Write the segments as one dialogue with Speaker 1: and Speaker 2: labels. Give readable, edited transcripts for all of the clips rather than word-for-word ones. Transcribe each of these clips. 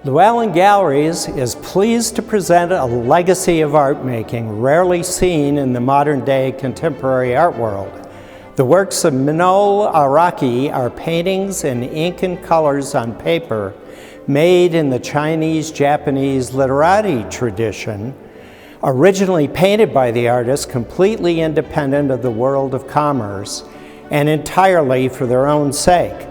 Speaker 1: LewAllen Galleries is pleased to present a legacy of art making rarely seen in the modern-day contemporary art world. The works of Minol Araki are paintings in ink and colors on paper made in the Chinese-Japanese Literati tradition, originally painted by the artist completely independent of the world of commerce and entirely for their own sake.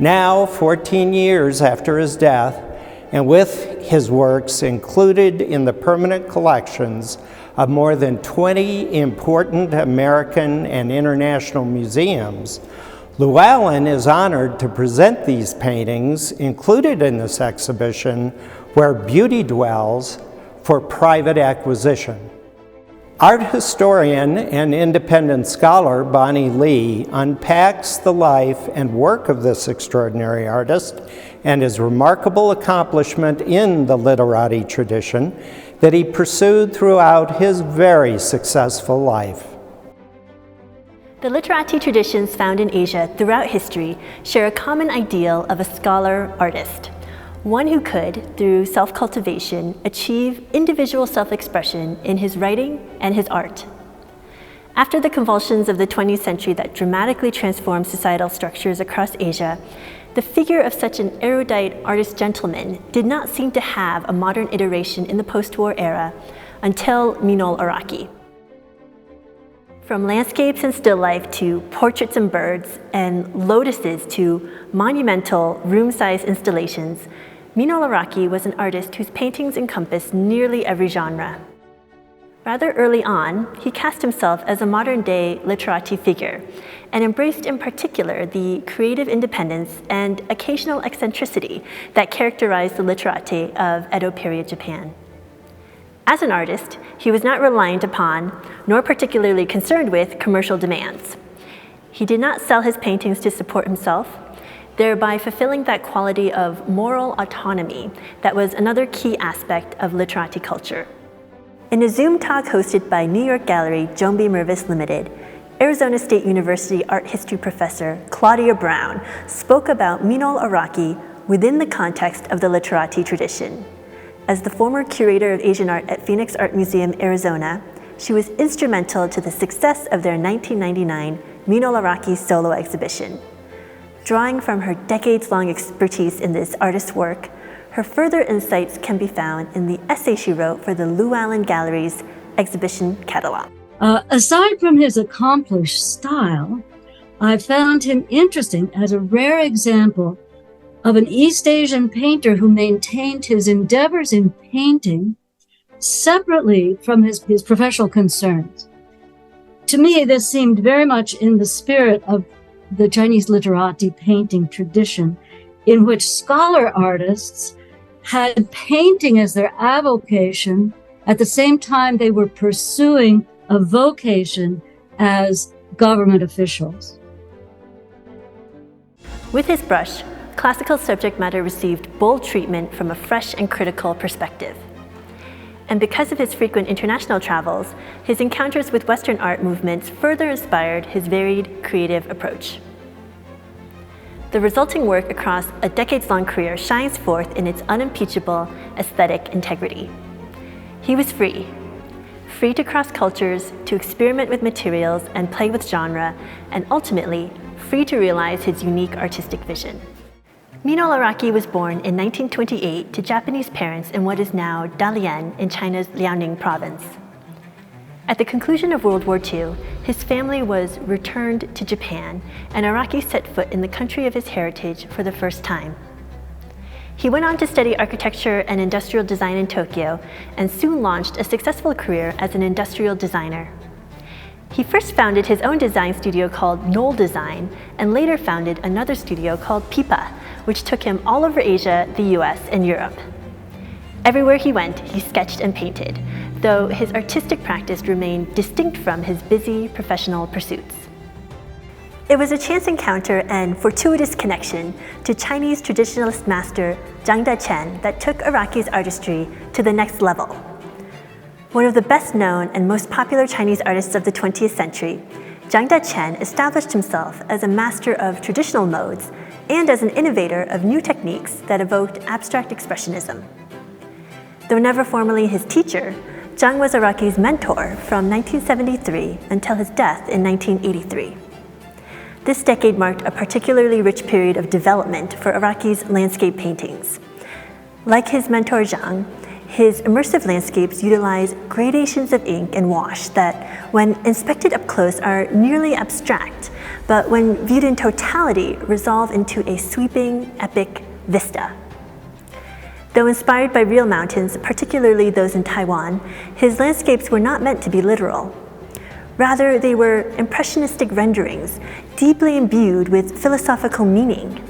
Speaker 1: Now, 14 years after his death, and with his works included in the permanent collections of more than 20 important American and international museums, LewAllen is honored to present these paintings included in this exhibition, Where Beauty Dwells, for private acquisition. Art historian and independent scholar Bonnie Lee unpacks the life and work of this extraordinary artist and his remarkable accomplishment in the literati tradition that he pursued throughout his very successful life.
Speaker 2: The literati traditions found in Asia throughout history share a common ideal of a scholar-artist, one who could, through self-cultivation, achieve individual self-expression in his writing and his art. After the convulsions of the 20th century that dramatically transformed societal structures across Asia, the figure of such an erudite artist-gentleman did not seem to have a modern iteration in the post-war era until Minol Araki. From landscapes and still life to portraits and birds and lotuses to monumental room-sized installations, Minol Araki was an artist whose paintings encompassed nearly every genre. Rather early on, he cast himself as a modern-day literati figure and embraced in particular the creative independence and occasional eccentricity that characterized the literati of Edo period Japan. As an artist, he was not reliant upon, nor particularly concerned with, commercial demands. He did not sell his paintings to support himself, thereby fulfilling that quality of moral autonomy that was another key aspect of literati culture. In a Zoom talk hosted by New York Gallery Joan B. Mervis Limited, Arizona State University art history professor Claudia Brown spoke about Minol Araki within the context of the literati tradition. As the former curator of Asian art at Phoenix Art Museum, Arizona, she was instrumental to the success of their 1999 Minol Araki solo exhibition. Drawing from her decades-long expertise in this artist's work, her further insights can be found in the essay she wrote for the LewAllen Galleries exhibition catalog.
Speaker 3: Aside from his accomplished style, I found him interesting as a rare example of an East Asian painter who maintained his endeavors in painting separately from his professional concerns. To me, this seemed very much in the spirit of the Chinese literati painting tradition, in which scholar artists had painting as their avocation at the same time they were pursuing a vocation as government officials.
Speaker 2: With his brush, classical subject matter received bold treatment from a fresh and critical perspective. And because of his frequent international travels, his encounters with Western art movements further inspired his varied creative approach. The resulting work across a decades-long career shines forth in its unimpeachable aesthetic integrity. He was free to cross cultures, to experiment with materials and play with genre, and ultimately, free to realize his unique artistic vision. Minol Araki was born in 1928 to Japanese parents in what is now Dalian in China's Liaoning province. At the conclusion of World War II, his family was returned to Japan, and Araki set foot in the country of his heritage for the first time. He went on to study architecture and industrial design in Tokyo, and soon launched a successful career as an industrial designer. He first founded his own design studio called Knoll Design, and later founded another studio called Pipa, which took him all over Asia, the US, and Europe. Everywhere he went, he sketched and painted, though his artistic practice remained distinct from his busy professional pursuits. It was a chance encounter and fortuitous connection to Chinese traditionalist master Zhang Daqian that took Araki's artistry to the next level. One of the best-known and most popular Chinese artists of the 20th century, Zhang Daqian established himself as a master of traditional modes and as an innovator of new techniques that evoked abstract expressionism. Though never formally his teacher, Zhang was Araki's mentor from 1973 until his death in 1983. This decade marked a particularly rich period of development for Araki's landscape paintings. Like his mentor Zhang, his immersive landscapes utilize gradations of ink and wash that, when inspected up close, are nearly abstract, but when viewed in totality, resolve into a sweeping, epic vista. Though inspired by real mountains, particularly those in Taiwan, his landscapes were not meant to be literal. Rather, they were impressionistic renderings, deeply imbued with philosophical meaning.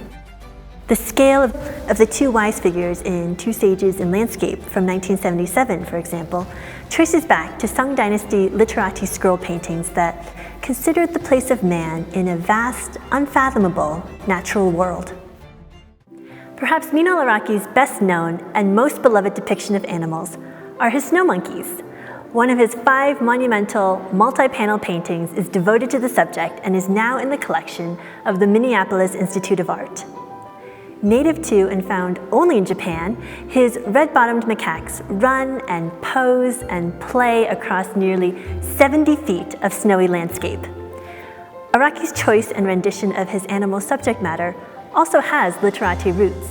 Speaker 2: The scale of the two wise figures in Two Sages in Landscape from 1977, for example, traces back to Song Dynasty Literati scroll paintings that considered the place of man in a vast, unfathomable natural world. Perhaps Minol Araki's best known and most beloved depiction of animals are his snow monkeys. One of his 5 monumental multi-panel paintings is devoted to the subject and is now in the collection of the Minneapolis Institute of Art. Native to and found only in Japan, his red-bottomed macaques run and pose and play across nearly 70 feet of snowy landscape. Araki's choice and rendition of his animal subject matter also has literati roots.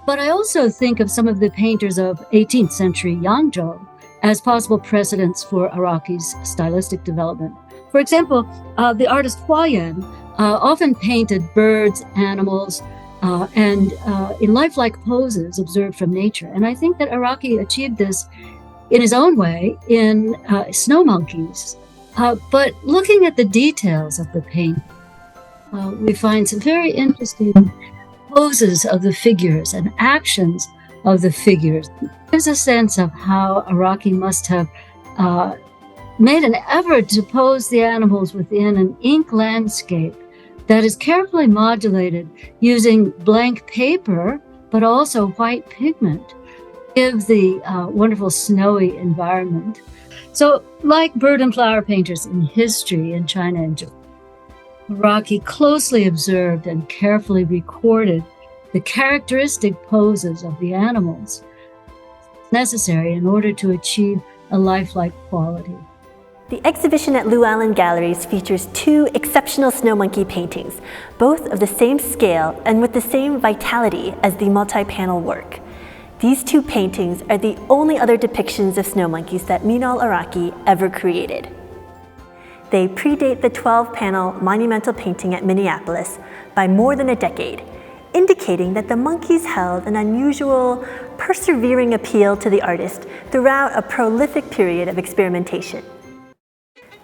Speaker 3: But I also think of some of the painters of 18th century Yangzhou as possible precedents for Araki's stylistic development. For example, the artist Huayan often painted birds, animals, and in lifelike poses observed from nature. And I think that Araki achieved this in his own way in snow monkeys. But looking at the details of the paint, we find some very interesting poses of the figures and actions of the figures. There's a sense of how Araki must have made an effort to pose the animals within an ink landscape that is carefully modulated using blank paper, but also white pigment to give the wonderful snowy environment. So, like bird and flower painters in history in China and Japan, Araki closely observed and carefully recorded the characteristic poses of the animals necessary in order to achieve a lifelike quality.
Speaker 2: The exhibition at LewAllen Galleries features 2 exceptional snow monkey paintings, both of the same scale and with the same vitality as the multi-panel work. These 2 paintings are the only other depictions of snow monkeys that Minol Araki ever created. They predate the 12-panel monumental painting at Minneapolis by more than a decade, indicating that the monkeys held an unusual, persevering appeal to the artist throughout a prolific period of experimentation.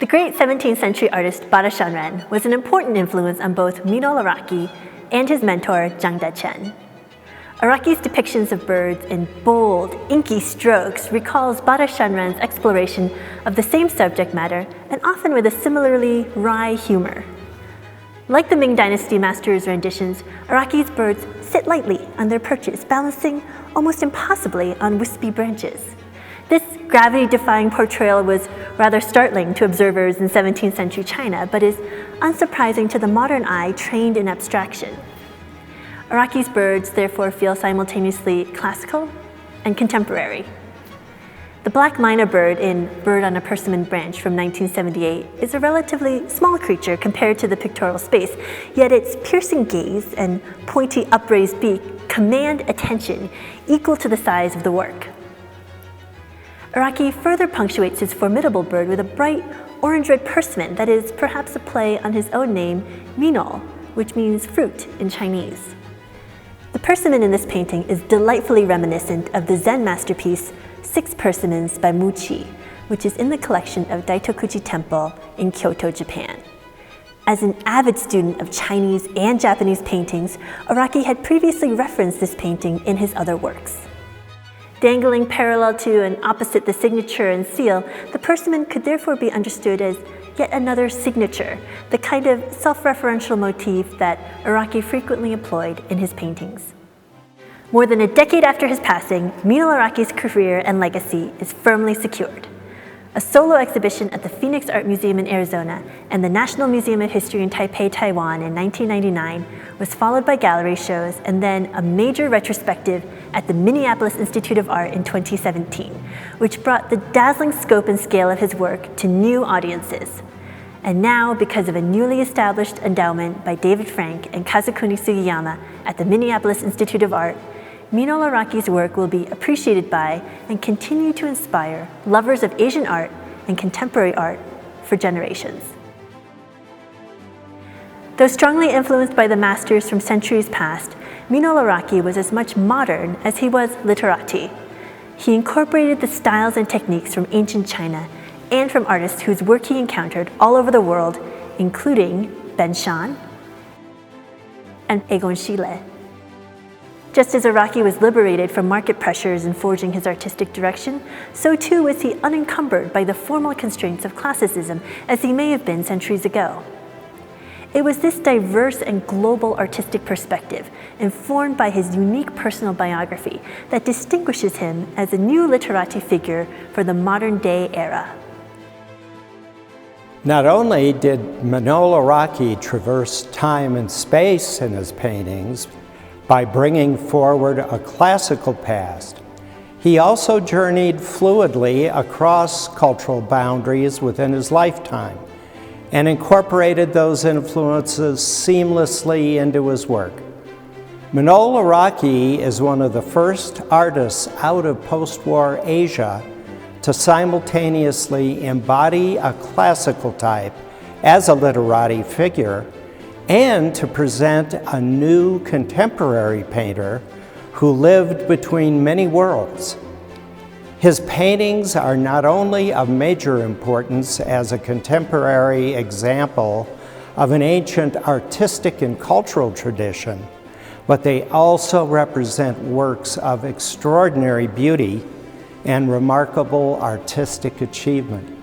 Speaker 2: The great 17th century artist Bada Shanren was an important influence on both Minol Araki and his mentor Zhang Dechen. Araki's depictions of birds in bold, inky strokes recalls Bada Shanren's exploration of the same subject matter, and often with a similarly wry humor. Like the Ming Dynasty masters' renditions, Araki's birds sit lightly on their perches, balancing almost impossibly on wispy branches. This gravity-defying portrayal was rather startling to observers in 17th century China, but is unsurprising to the modern eye trained in abstraction. Araki's birds therefore feel simultaneously classical and contemporary. The black myna bird in Bird on a Persimmon Branch from 1978 is a relatively small creature compared to the pictorial space, yet its piercing gaze and pointy upraised beak command attention equal to the size of the work. Araki further punctuates his formidable bird with a bright orange-red persimmon that is perhaps a play on his own name, Minol, which means fruit in Chinese. The persimmon in this painting is delightfully reminiscent of the Zen masterpiece 6 Persimmons by Muchi, which is in the collection of Daitokuji Temple in Kyoto, Japan. As an avid student of Chinese and Japanese paintings, Araki had previously referenced this painting in his other works. Dangling parallel to and opposite the signature and seal, the persimmon could therefore be understood as yet another signature, the kind of self-referential motif that Araki frequently employed in his paintings. More than a decade after his passing, Minol Araki's career and legacy is firmly secured. a solo exhibition at the Phoenix Art Museum in Arizona and the National Museum of History in Taipei, Taiwan in 1999 was followed by gallery shows and then a major retrospective at the Minneapolis Institute of Art in 2017, which brought the dazzling scope and scale of his work to new audiences. And now, because of a newly established endowment by David Frank and Kazukuni Sugiyama at the Minneapolis Institute of Art, Minol Araki's work will be appreciated by and continue to inspire lovers of Asian art and contemporary art for generations. Though strongly influenced by the masters from centuries past, Minol Araki was as much modern as he was literati. He incorporated the styles and techniques from ancient China and from artists whose work he encountered all over the world, including Ben Shahn and Egon Schiele. Just as Araki was liberated from market pressures in forging his artistic direction, so too was he unencumbered by the formal constraints of classicism as he may have been centuries ago. It was this diverse and global artistic perspective, informed by his unique personal biography, that distinguishes him as a new literati figure for the modern-day era.
Speaker 1: Not only did Minol Araki traverse time and space in his paintings by bringing forward a classical past, he also journeyed fluidly across cultural boundaries within his lifetime and incorporated those influences seamlessly into his work. Minol Araki is one of the first artists out of post-war Asia to simultaneously embody a classical type as a literati figure and to present a new contemporary painter who lived between many worlds. His paintings are not only of major importance as a contemporary example of an ancient artistic and cultural tradition, but they also represent works of extraordinary beauty and remarkable artistic achievement.